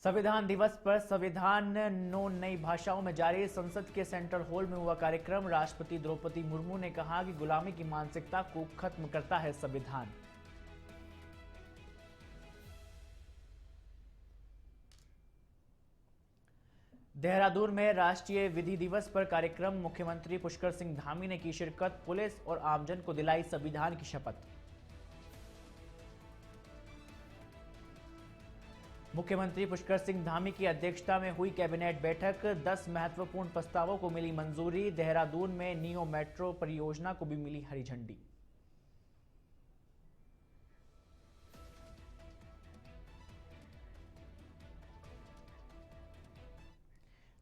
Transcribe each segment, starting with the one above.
संविधान दिवस पर संविधान नई भाषाओं में जारी संसद के सेंट्रल हॉल में हुआ कार्यक्रम। राष्ट्रपति द्रौपदी मुर्मू ने कहा कि गुलामी की मानसिकता को खत्म करता है संविधान। देहरादून में राष्ट्रीय विधि दिवस पर कार्यक्रम। मुख्यमंत्री पुष्कर सिंह धामी ने की शिरकत। पुलिस और आमजन को दिलाई संविधान की शपथ। मुख्यमंत्री पुष्कर सिंह धामी की अध्यक्षता में हुई कैबिनेट बैठक। 10 महत्वपूर्ण प्रस्तावों को मिली मंजूरी। देहरादून में नियो मेट्रो परियोजना को भी मिली हरी झंडी।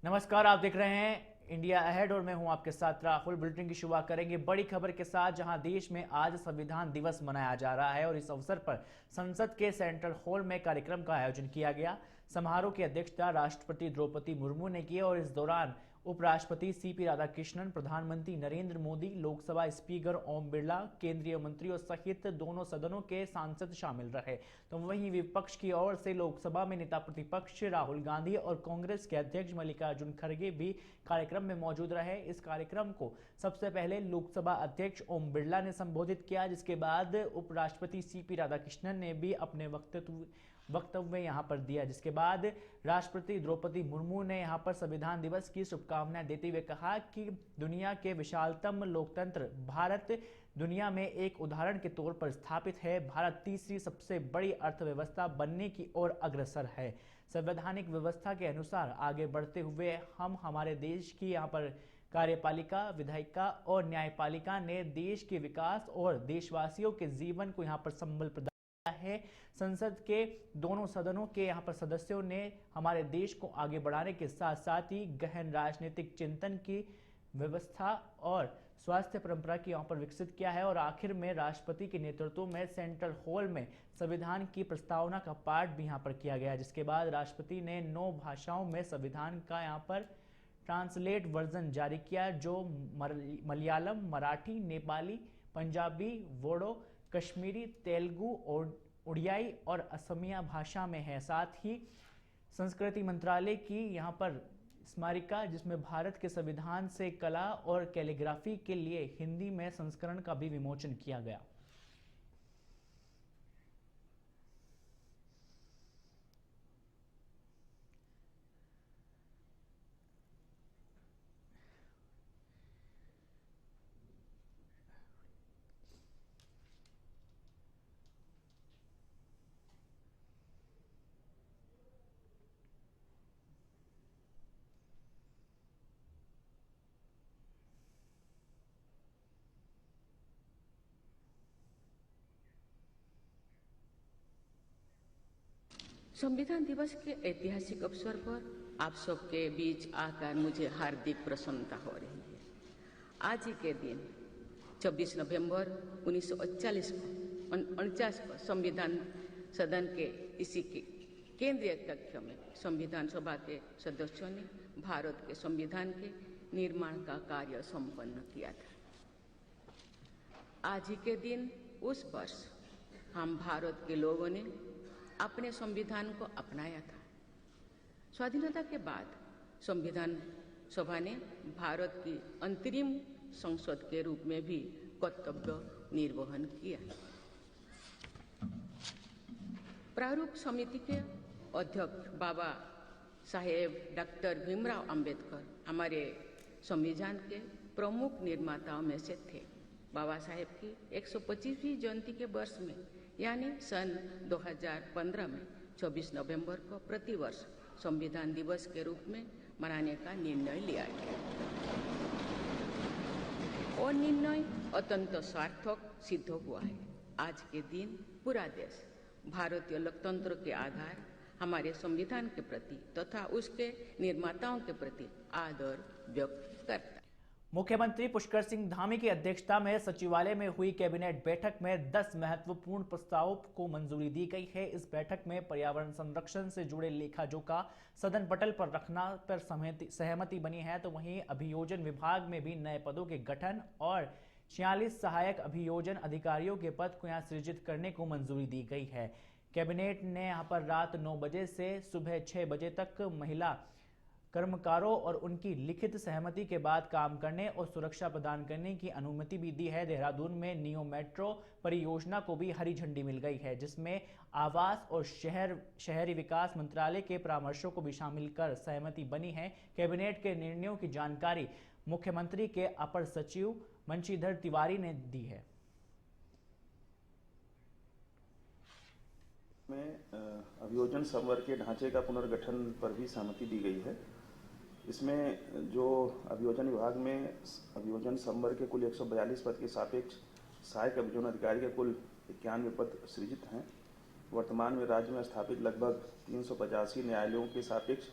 नमस्कार, आप देख रहे हैं इंडिया अहेड और मैं हूं आपके साथ राहुल। बुलेटिन की शुरुआत करेंगे बड़ी खबर के साथ, जहां देश में आज संविधान दिवस मनाया जा रहा है और इस अवसर पर संसद के सेंट्रल हॉल में कार्यक्रम का आयोजन किया गया। समारोह की अध्यक्षता राष्ट्रपति द्रौपदी मुर्मू ने की और इस दौरान उपराष्ट्रपति सीपी राधाकृष्णन, प्रधानमंत्री नरेंद्र मोदी, लोकसभा स्पीकर ओम बिरला, केंद्रीय मंत्रियों सहित दोनों सदनों के सांसद शामिल रहे। तो वहीं विपक्ष की ओर से लोकसभा में नेता प्रतिपक्ष राहुल गांधी और कांग्रेस के अध्यक्ष मल्लिकार्जुन खड़गे भी कार्यक्रम में मौजूद रहे। इस कार्यक्रम को सबसे पहले लोकसभा अध्यक्ष ओम बिरला ने संबोधित किया, जिसके बाद उपराष्ट्रपति सीपी राधाकृष्णन ने भी अपने वक्तव्य यहां पर दिया, जिसके बाद राष्ट्रपति द्रौपदी मुर्मू ने यहां पर संविधान दिवस की शुभकामनाएं देते हुए कहा कि दुनिया के विशालतम लोकतंत्र भारत दुनिया में एक उदाहरण के तौर पर स्थापित है। भारत तीसरी सबसे बड़ी अर्थव्यवस्था बनने की ओर अग्रसर है। संवैधानिक व्यवस्था के अनुसार आगे बढ़ते हुए हम हमारे देश की यहाँ पर कार्यपालिका, विधायिका और न्यायपालिका ने देश के विकास और देशवासियों के जीवन को यहाँ पर संबल प्रदान है। संसद के दोनों सदनों के यहाँ पर सदस्यों ने हमारे देश को आगे बढ़ाने के साथ साथ ही गहन राजनीतिक चिंतन की व्यवस्था और स्वास्थ्य परंपरा की यहाँ पर विकसित किया है। और आखिर में राष्ट्रपति के नेतृत्व में सेंट्रल हॉल में संविधान की प्रस्तावना का पाठ भी यहाँ पर किया गया, जिसके बाद राष्ट्रपति ने 9 भाषाओं में संविधान का यहाँ पर ट्रांसलेट वर्जन जारी किया, जो मलयालम, मराठी, नेपाली, पंजाबी, बोडो, कश्मीरी, तेलुगु और उड़ियाई और असमिया भाषा में है। साथ ही संस्कृति मंत्रालय की यहाँ पर स्मारिका, जिसमें भारत के संविधान से कला और कैलीग्राफी के लिए हिंदी में संस्करण का भी विमोचन किया गया। संविधान दिवस के ऐतिहासिक अवसर पर आप सबके बीच आकर मुझे हार्दिक प्रसन्नता हो रही है। आज ही के दिन 26 नवंबर 1949 को संविधान सदन के इसी के केंद्रीय कक्ष में संविधान सभा के सदस्यों ने भारत के संविधान के निर्माण का कार्य संपन्न किया था। आज ही के दिन उस वर्ष हम भारत के लोगों ने अपने संविधान को अपनाया था। स्वाधीनता के बाद संविधान सभा ने भारत की अंतरिम संसद के रूप में भी कर्तव्य निर्वहन किया। प्रारूप समिति के अध्यक्ष बाबा साहेब डॉक्टर भीमराव अंबेडकर हमारे संविधान के प्रमुख निर्माताओं में से थे। बाबा साहेब की 125वीं जयंती के वर्ष में यानी सन 2015 में 26 नवंबर को प्रतिवर्ष संविधान दिवस के रूप में मनाने का निर्णय लिया गया और निर्णय अत्यंत सार्थक सिद्ध हुआ है। आज के दिन पूरा देश भारतीय लोकतंत्र के आधार हमारे संविधान के प्रति तथा उसके निर्माताओं के प्रति आदर व्यक्त करता है। मुख्यमंत्री पुष्कर सिंह धामी की अध्यक्षता में सचिवालय में हुई कैबिनेट बैठक में 10 महत्वपूर्ण प्रस्तावों को मंजूरी दी गई है। इस बैठक में पर्यावरण संरक्षण से जुड़े लेखा जोखा सदन पटल पर रखना पर सहमति बनी है। तो वहीं अभियोजन विभाग में भी नए पदों के गठन और 46 सहायक अभियोजन अधिकारियों के पद को यहां सृजित करने को मंजूरी दी गई है। कैबिनेट ने यहाँ पर रात 9 बजे से सुबह 6 बजे तक महिला कर्मकारों और उनकी लिखित सहमति के बाद काम करने और सुरक्षा प्रदान करने की अनुमति भी दी है। देहरादून में नियो मेट्रो परियोजना को भी हरी झंडी मिल गई है, जिसमें आवास और शहरी विकास मंत्रालय के परामर्शों को भी शामिल कर सहमति बनी है। कैबिनेट के निर्णयों की जानकारी मुख्यमंत्री के अपर सचिव मंशीधर तिवारी ने दी है। में अभियोजन संवर्ग के ढांचे का पुनर्गठन पर भी सहमति दी गई है। इसमें जो अभियोजन विभाग में अभियोजन संवर्ग के कुल 142 पद के सापेक्ष सहायक अभियोजन अधिकारी के कुल 91 पद सृजित हैं। वर्तमान में राज्य में स्थापित लगभग 385 न्यायालयों के सापेक्ष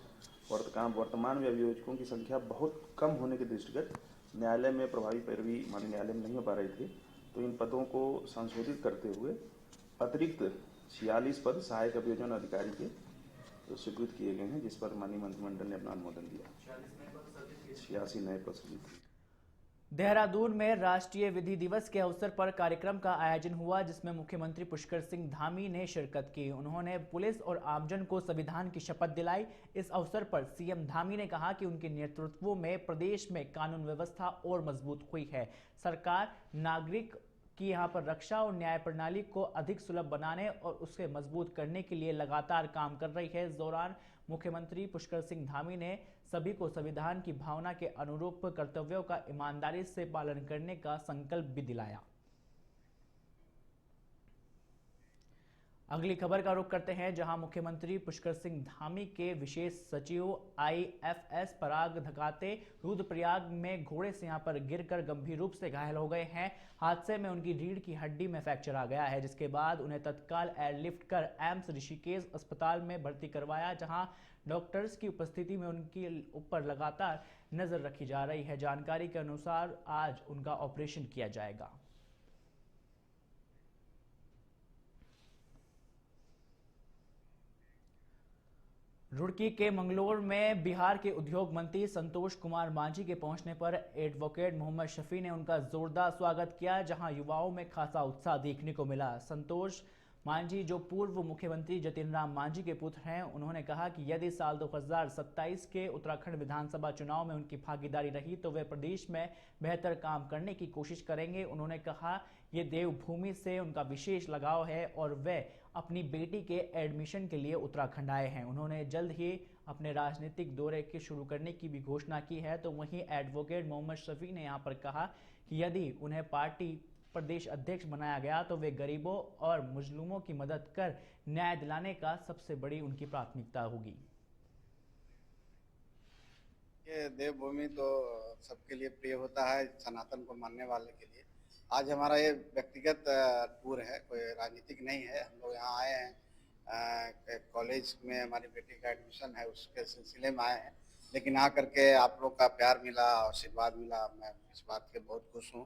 वर्तमान में अभियोजकों की संख्या बहुत कम होने के दृष्टिगत न्यायालय में प्रभावी पैरवी माननीय न्यायालय में नहीं हो पा रही थी, तो इन पदों को संशोधित करते हुए अतिरिक्त 46 पद सहायक अभियोजन अधिकारी के स्वीकृत किए गए हैं, जिस पर माननीय मंत्रिमंडल ने अपना अनुमोदन दिया। 86 नए पद सृजित। देहरादून में राष्ट्रीय विधि दिवस के अवसर पर कार्यक्रम का आयोजन हुआ, जिसमें मुख्यमंत्री पुष्कर सिंह धामी ने शिरकत की। उन्होंने पुलिस और आमजन को संविधान की शपथ दिलाई। इस अवसर पर सीएम धामी ने कहा कि उनके नेतृत्व में प्रदेश में कानून व्यवस्था और मजबूत हुई है। सरकार नागरिक की यहाँ पर रक्षा और न्याय प्रणाली को अधिक सुलभ बनाने और उसे मजबूत करने के लिए लगातार काम कर रही है। इस दौरान मुख्यमंत्री पुष्कर सिंह धामी ने सभी को संविधान की भावना के अनुरूप कर्तव्यों का ईमानदारी से पालन करने का संकल्प भी दिलाया। अगली खबर का रुख करते हैं, जहां मुख्यमंत्री पुष्कर सिंह धामी के विशेष सचिव IFS पराग धकाते रुद्रप्रयाग में घोड़े से यहां पर गिरकर गंभीर रूप से घायल हो गए हैं। हादसे में उनकी रीढ़ की हड्डी में फ्रैक्चर आ गया है, जिसके बाद उन्हें तत्काल एयरलिफ्ट कर एम्स ऋषिकेश अस्पताल में भर्ती करवाया, जहां डॉक्टर्स की उपस्थिति में उनके ऊपर लगातार नजर रखी जा रही है। जानकारी के अनुसार आज उनका ऑपरेशन किया जाएगा। रुड़की के मंगलोर में बिहार के उद्योग मंत्री संतोष कुमार मांझी के पहुंचने पर एडवोकेट मोहम्मद शफी ने उनका जोरदार स्वागत किया, जहां युवाओं में खासा उत्साह देखने को मिला। संतोष मांझी, जो पूर्व मुख्यमंत्री जतिन राम मांझी के पुत्र हैं, उन्होंने कहा कि यदि साल 2027 के उत्तराखंड विधानसभा चुनाव में उनकी भागीदारी रही तो वे प्रदेश में बेहतर काम करने की कोशिश करेंगे। उन्होंने कहा ये देवभूमि से उनका विशेष लगाव है और वे अपनी बेटी के एडमिशन के लिए उत्तराखंड आए हैं। उन्होंने जल्द ही अपने राजनीतिक दौरे के शुरू करने की भी घोषणा की है। तो वहीं एडवोकेट मोहम्मद शफी ने यहाँ पर कहा कि यदि उन्हें पार्टी प्रदेश अध्यक्ष बनाया गया तो वे गरीबों और मजलूमों की मदद कर न्याय दिलाने का सबसे बड़ी उनकी प्राथमिकता होगी। ये देवभूमि तो सबके लिए प्रिय होता है, सनातन को मानने वाले के लिए। आज हमारा ये व्यक्तिगत टूर है, कोई राजनीतिक नहीं है। हम लोग यहाँ आए हैं, कॉलेज में हमारी बेटी का एडमिशन है, उसके सिलसिले में आए हैं। लेकिन आ करके आप लोग का प्यार मिला, आशीर्वाद मिला। मैं इस बात के बहुत खुश हूँ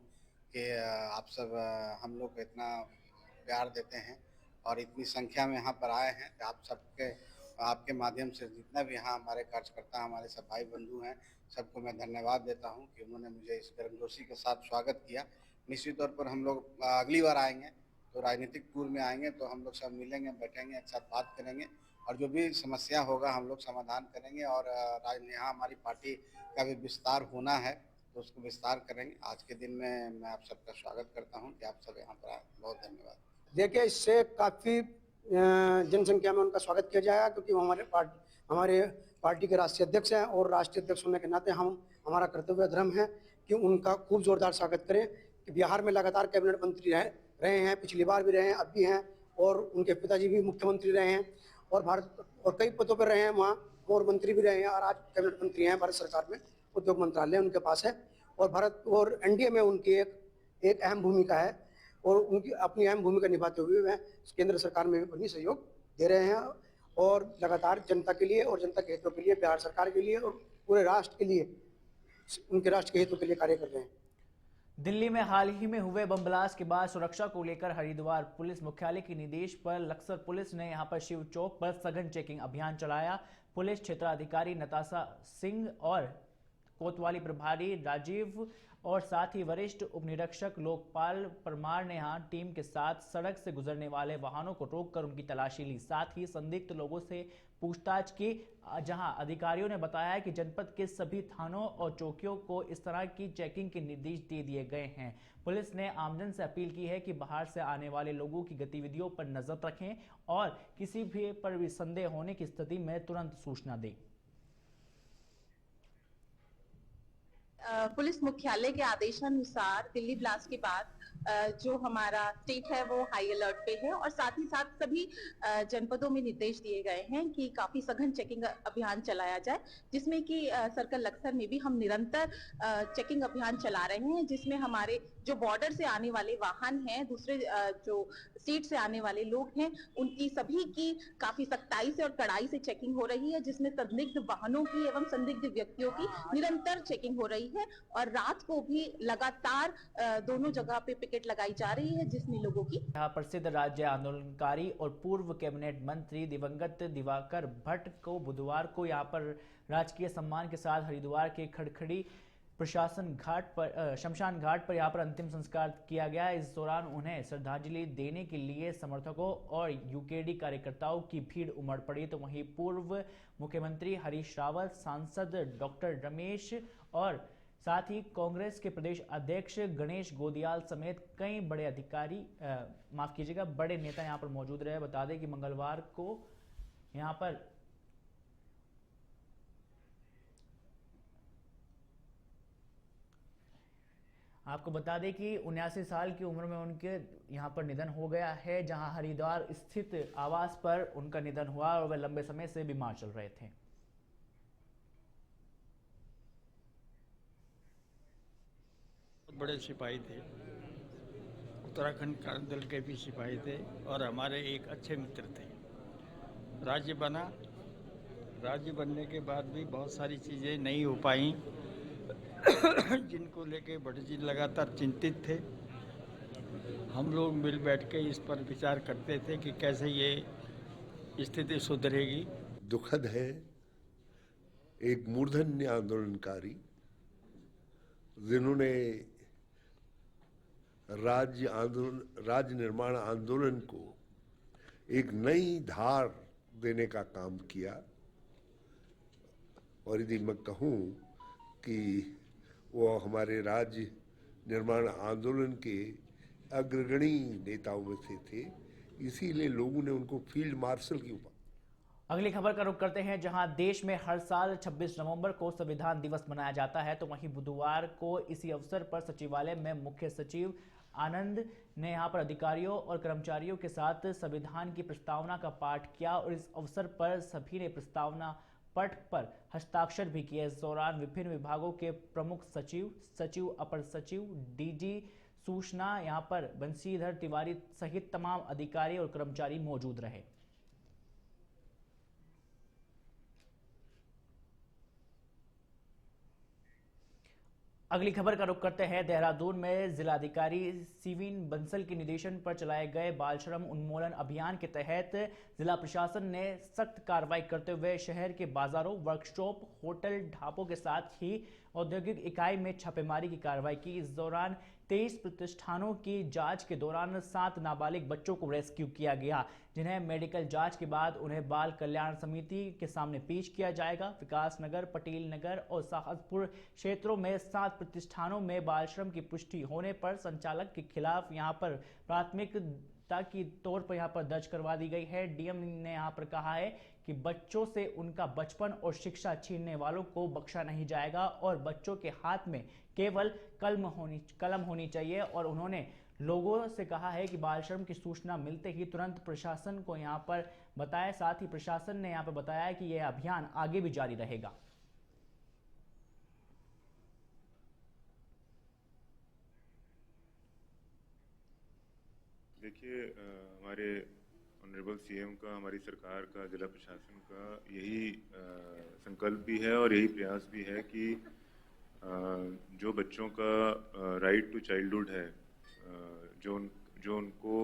कि आप सब हम लोग को इतना प्यार देते हैं और इतनी संख्या में यहाँ पर आए हैं। आप सबके आपके माध्यम से जितना भी यहाँ हमारे कार्यकर्ता, हमारे सब भाई बंधु हैं, सबको मैं धन्यवाद देता हूँ कि उन्होंने मुझे इस गर्मजोशी के साथ स्वागत किया। निश्चित तौर पर हम लोग अगली बार आएंगे तो राजनीतिक टूर में आएंगे तो हम लोग सब मिलेंगे, बैठेंगे, एक साथ बात करेंगे और जो भी समस्या होगा हम लोग समाधान करेंगे। और यहाँ हमारी पार्टी का भी विस्तार होना है तो उसको विस्तार करेंगे। आज के दिन में मैं आप सबका स्वागत करता हूँ कि आप सब यहाँ पर आए। बहुत धन्यवाद। देखिए, इससे काफ़ी जनसंख्या में उनका स्वागत किया जाएगा, क्योंकि वो हमारे पार्टी के राष्ट्रीय अध्यक्ष हैं और राष्ट्रीय अध्यक्ष होने के नाते हमारा कर्तव्य धर्म है कि उनका खूब जोरदार स्वागत करें। कि बिहार में लगातार कैबिनेट मंत्री रहे हैं, पिछली बार भी रहे हैं, अब भी हैं, और उनके पिताजी भी मुख्यमंत्री रहे हैं और भारत और कई पदों पर रहे हैं, वहाँ और मंत्री भी रहे हैं और आज कैबिनेट मंत्री हैं। भारत सरकार में उद्योग मंत्रालय उनके पास है और भारत और एनडीए में उनकी एक अहम भूमिका है और उनकी अपनी अहम भूमिका निभाते हुए वह केंद्र सरकार में भी सहयोग दे रहे हैं और लगातार जनता के लिए और जनता के हितों के लिए, बिहार सरकार के लिए और पूरे राष्ट्र के लिए, उनके राष्ट्र के हितों के लिए कार्य कर रहे हैं। दिल्ली में हाल ही में हुए बम ब्लास्ट के बाद सुरक्षा को लेकर हरिद्वार पुलिस मुख्यालय के निर्देश पर लक्सर पुलिस ने यहां पर शिव चौक पर सघन चेकिंग अभियान चलाया। पुलिस क्षेत्राधिकारी नताशा सिंह और कोतवाली प्रभारी राजीव और साथ ही वरिष्ठ उपनिरीक्षक लोकपाल परमार ने यहां टीम के साथ सड़क से गुजरने वाले वाहनों को रोककर उनकी तलाशी ली। साथ ही संदिग्ध लोगों से पूछताछ की, जहां अधिकारियों ने बताया कि जनपद के सभी थानों और चौकियों को इस तरह की चेकिंग के निर्देश दे दिए गए हैं। पुलिस ने आमजन से अपील की है कि बाहर से आने वाले लोगों की गतिविधियों पर नजर रखें और किसी भी पर भी संदेह होने की स्थिति में तुरंत सूचना दें। पुलिस मुख्यालय के आदेशानुसार दिल्ली ब्लास्ट के बाद जो हमारा स्टेट है वो हाई अलर्ट पे है और साथ ही साथ सभी जनपदों में निर्देश दिए गए हैं कि काफी सघन चेकिंग अभियान चलाया जाए, जिसमें कि सर्कल लक्सर में भी हम निरंतर चेकिंग अभियान चला रहे हैं, जिसमें हमारे जो बॉर्डर से आने वाले वाहन हैं, दूसरे जो स्टेट से आने वाले लोग हैं, उनकी सभी की काफी सख्ताई से और कड़ाई से चेकिंग हो रही है, जिसमें संदिग्ध वाहनों की एवं संदिग्ध व्यक्तियों की निरंतर चेकिंग हो रही है और रात को भी लगातार दोनों जगह पे पिकेट लगाई जा रही है, जिसमें लोगों की। यहाँ प्रसिद्ध राज्य आंदोलनकारी और पूर्व कैबिनेट मंत्री दिवंगत दिवाकर भट्ट को बुधवार को यहाँ पर राजकीय सम्मान के साथ हरिद्वार के खड़खड़ी प्रशासन घाट पर शमशान घाट पर यहाँ पर अंतिम संस्कार किया गया। इस दौरान उन्हें श्रद्धांजलि देने के लिए समर्थकों और यूकेडी कार्यकर्ताओं की भीड़ उमड़ पड़ी। तो वहीं पूर्व मुख्यमंत्री हरीश रावत, सांसद डॉक्टर रमेश और साथ ही कांग्रेस के प्रदेश अध्यक्ष गणेश गोदियाल समेत कई बड़े अधिकारी बड़े नेता यहां पर मौजूद रहे। बता दें कि मंगलवार को यहां पर आपको बता दें कि 79 साल की उम्र में उनके यहां पर निधन हो गया है, जहां हरिद्वार स्थित आवास पर उनका निधन हुआ और वे लंबे समय से बीमार चल रहे थे। बड़े सिपाही थे, उत्तराखंड क्रांति दल के भी सिपाही थे और हमारे एक अच्छे मित्र थे। राज्य बना, राज्य बनने के बाद भी बहुत सारी चीज़ें नहीं हो पाई जिनको लेके भट्ट जी लगातार चिंतित थे। हम लोग मिल बैठ के इस पर विचार करते थे कि कैसे ये स्थिति सुधरेगी। दुखद है, एक मूर्धन्य आंदोलनकारी जिन्होंने राज्य निर्माण आंदोलन को एक नई धार देने का काम किया। और यदि मैं कहूँ कि वो हमारे राज्य निर्माण आंदोलन के अग्रगणी नेताओं में से थे, इसीलिए लोगों ने उनको फील्ड मार्शल की उपाधि। अगली खबर का रुख करते हैं, जहां देश में हर साल 26 नवंबर को संविधान दिवस मनाया जाता है। तो वहीं बुधवार को इसी अवसर पर सचिवालय में मुख्य सचिव आनंद ने यहां पर अधिकारियों और कर्मचारियों के साथ संविधान की प्रस्तावना का पाठ किया और इस अवसर पर सभी ने प्रस्तावना पट पर हस्ताक्षर भी किए। इस दौरान विभिन्न विभागों के प्रमुख सचिव, सचिव, अपर सचिव, डीजी सूचना यहां पर बंशीधर तिवारी सहित तमाम अधिकारी और कर्मचारी मौजूद रहे। अगली खबर का रुख करते हैं, देहरादून में जिलाधिकारी सीवीन बंसल के निर्देशन पर चलाए गए बाल श्रम उन्मूलन अभियान के तहत जिला प्रशासन ने सख्त कार्रवाई करते हुए शहर के बाजारों, वर्कशॉप, होटल, ढाबों के साथ ही औद्योगिक इकाई में छापेमारी की कार्रवाई की। इस दौरान 23 प्रतिष्ठानों की जांच के दौरान 7 नाबालिग बच्चों को रेस्क्यू किया गया, जिन्हें मेडिकल जांच के बाद उन्हें बाल कल्याण समिति के सामने पेश किया जाएगा। विकास नगर, पटेल नगर और साहसपुर क्षेत्रों में 7 प्रतिष्ठानों में बाल श्रम की पुष्टि होने पर संचालक के खिलाफ यहां पर प्राथमिकता की तौर पर यहां पर दर्ज करवा दी गई है। डीएम ने यहां पर कहा है कि बच्चों से उनका बचपन और शिक्षा छीनने वालों को बख्शा नहीं जाएगा और बच्चों के हाथ में केवल कलम होनी चाहिए। और उन्होंने लोगों से कहा है कि बाल श्रम की सूचना मिलते ही तुरंत प्रशासन को यहां पर बताएं। साथ ही प्रशासन ने यहां पर बताया कि यह अभियान आगे भी जारी रहेगा। देखिए, हमारे ऑनरेबल सीएम का, हमारी सरकार का, जिला प्रशासन का यही संकल्प भी है और यही प्रयास भी है कि जो बच्चों का राइट टू चाइल्डहुड है, जो उनको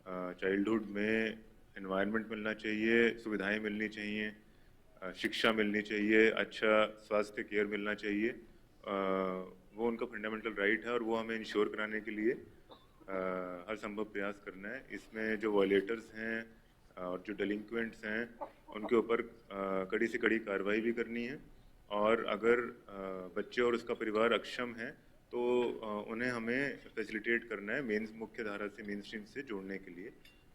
चाइल्डहुड में एनवायरनमेंट मिलना चाहिए, सुविधाएं मिलनी चाहिए, शिक्षा मिलनी चाहिए, अच्छा स्वास्थ्य केयर मिलना चाहिए, वो उनका फंडामेंटल राइट है और वो हमें इंश्योर कराने के लिए हर संभव प्रयास करना है। इसमें जो वॉयलेटर्स हैं और जो डेलिंक्वेंट्स हैं उनके ऊपर कड़ी से कड़ी कार्रवाई भी करनी है, और अगर बच्चे और उसका परिवार अक्षम है तो उन्हें हमें फैसिलिटेट करना है मुख्य धारा से मेन स्ट्रीम से जोड़ने के लिए।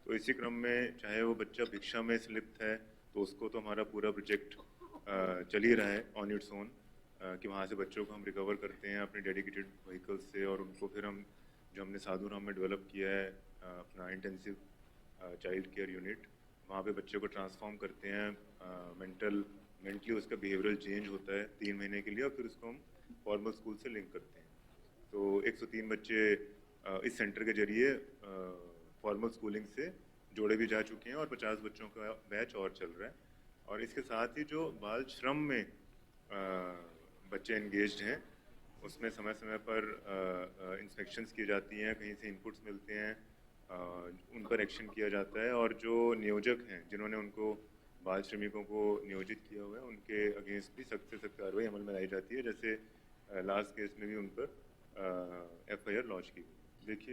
तो इसी क्रम में चाहे वो बच्चा भिक्षा में लिप्त है तो उसको तो हमारा पूरा प्रोजेक्ट चल ही रहा है ऑन इट्स ओन, कि वहाँ से बच्चों को हम रिकवर करते हैं अपने डेडिकेटेड व्हीकल्स से, और उनको फिर हम जो हमने साधुराम में डेवलप किया है अपना इंटेंसिव चाइल्ड केयर यूनिट, वहाँ पे बच्चों को ट्रांसफॉर्म करते हैं, मेंटली उसका बिहेवियरल चेंज होता है 3 महीने के लिए, और फिर उसको हम फॉर्मल स्कूल से लिंक करते हैं। तो 103 बच्चे इस सेंटर के जरिए फॉर्मल स्कूलिंग से जोड़े भी जा चुके हैं और 50 बच्चों का बैच और चल रहा है। और इसके साथ ही जो बाल श्रम में बच्चे एंगेज्ड हैं उसमें समय समय पर इंस्पेक्शंस की जाती हैं, कहीं से इनपुट्स मिलते हैं, उन पर एक्शन किया जाता है, और जो नियोजक हैं जिन्होंने उनको बाल श्रमिकों को नियोजित किया हुआ है उनके अगेंस्ट भी सख्त से सख्त कार्रवाई अमल में लाई जाती है। जैसे लास्ट केस में भी उन पर FIR लॉन्च की गई। देखिए